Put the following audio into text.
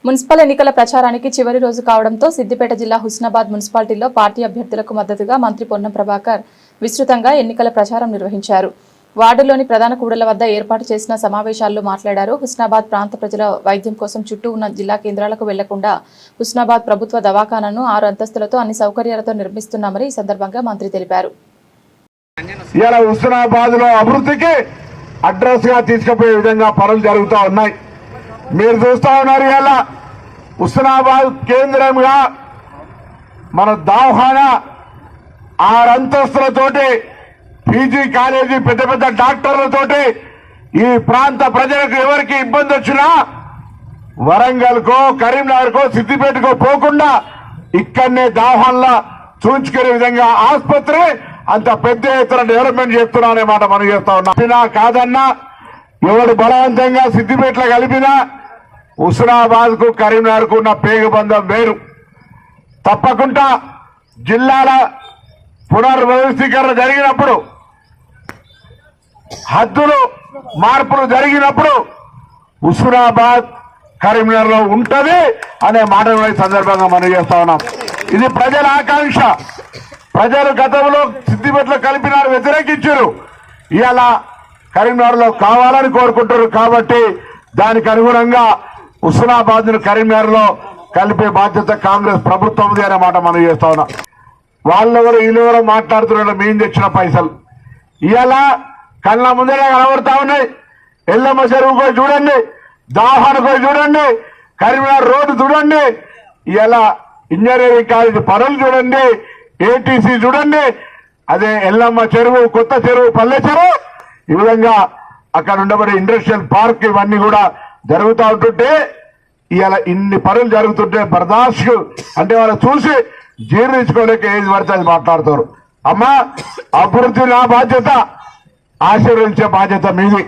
Municipal ఎన్నికల ప్రచారానికి చివరి రోజు కావడంతో సిద్దిపేట జిల్లా హుస్నాబాద్ మున్సిపాలిటీలో పార్టీ అభ్యర్థులకు మద్దతుగా మంత్రి పొన్నం ప్రభాకర్ విస్తృతంగా ఎన్నికల ప్రచారం నిర్వహించారు. వార్డులోని ప్రధాన కూడళ్ల వద్ద ఏర్పాటు చేసిన సమావేశాల్లో మాట్లాడారు. హుస్నాబాద్ ప్రాంత ప్రజల వైద్యం కోసం చుట్టూ ఉన్న జిల్లా కేంద్రాలకు వెళ్లకుండా హుస్నాబాద్ ప్రభుత్వ దవాఖానాను 6 అంతస్తులతో అన్ని సౌకర్యాలతో నిర్మిస్తున్నామని ఈ సందర్భంగా మంత్రి తెలిపారు. హుస్నాబాద్ లో అభివృద్ధికి అడ్రస్ గా తీసుకుపోయే విధంగా పనులు జరుగుతూ ఉన్నాయి. మీరు చూస్తా ఉన్నారు. ఇలా హుస్నాబాద్ కేంద్రంగా మన దవాఖానా 6 అంతస్తులతోటి పీజీ కాలేజీ పెద్ద పెద్ద డాక్టర్లతోటి ఈ ప్రాంత ప్రజలకు ఎవరికి ఇబ్బంది వచ్చినా వరంగల్కో కరీంనగర్కో సిద్దిపేటకో పోకుండా ఇక్కడనే దవాఖానా చూంచుకునే విధంగా ఆసుపత్రి అంత పెద్ద ఎత్తున డెవలప్మెంట్ చేస్తున్నారనే మాట మనం చేస్తా ఉన్నా. కాదన్నా ఎవడు బలవంతంగా సిద్దిపేటలో కలిపినా హుస్నాబాద్ కు కరీంనగర్ కు ఉన్న పేగబంధం వేరు. తప్పకుండా జిల్లాల పునర్వ్యవస్థీకరణ జరిగినప్పుడు హద్దులు మార్పులు జరిగినప్పుడు హుస్నాబాద్ కరీంనగర్ లో ఉంటది అనే మాట సందర్భంగా మనం చేస్తా ఉన్నాం. ఇది ప్రజల ఆకాంక్ష. ప్రజలు గతంలో సిద్దిపేటలో కలిపినారు, వ్యతిరేకించారు. ఇవాళ కరీంనగర్ లో కావాలని కోరుకుంటారు. కాబట్టి దానికి అనుగుణంగా హుస్నాబాద్ ను కరీంనగర్ లో కలిపే బాధ్యత కాంగ్రెస్ ప్రభుత్వంది అనే మాట మనం చేస్తా ఉన్నాం. వాళ్ళెవరు వీళ్ళెవరో మాట్లాడుతున్నారు, మేము తెచ్చిన పైసలు ఇవాళ కళ్ళ ముందరే కనబడతా ఉన్నాయి. ఎల్లమ్మ చెరువు పోయి చూడండి, దవాఖాన పోయి చూడండి, కరీంనగర్ రోడ్డు చూడండి, ఇవాళ ఇంజనీరింగ్ కాలేజ్ పనులు చూడండి, ఏటీసీ చూడండి, అదే ఎల్లమ్మ చెరువు, కొత్త చెరువు, పల్లె చెరువు, ఈ విధంగా అక్కడ ఉండబడే ఇండస్ట్రియల్ పార్క్ ఇవన్నీ కూడా జరుగుతూ ఉంటుంటే ఇవాళ ఇన్ని పనులు జరుగుతుంటే బర్దాష్ అంటే వాళ్ళు చూసి జీర్ణించుకోలేక ఏది పడితే అది మాట్లాడుతారు. అమ్మా, అభివృద్ధి నా బాధ్యత, ఆశీర్వదించే బాధ్యత మీది.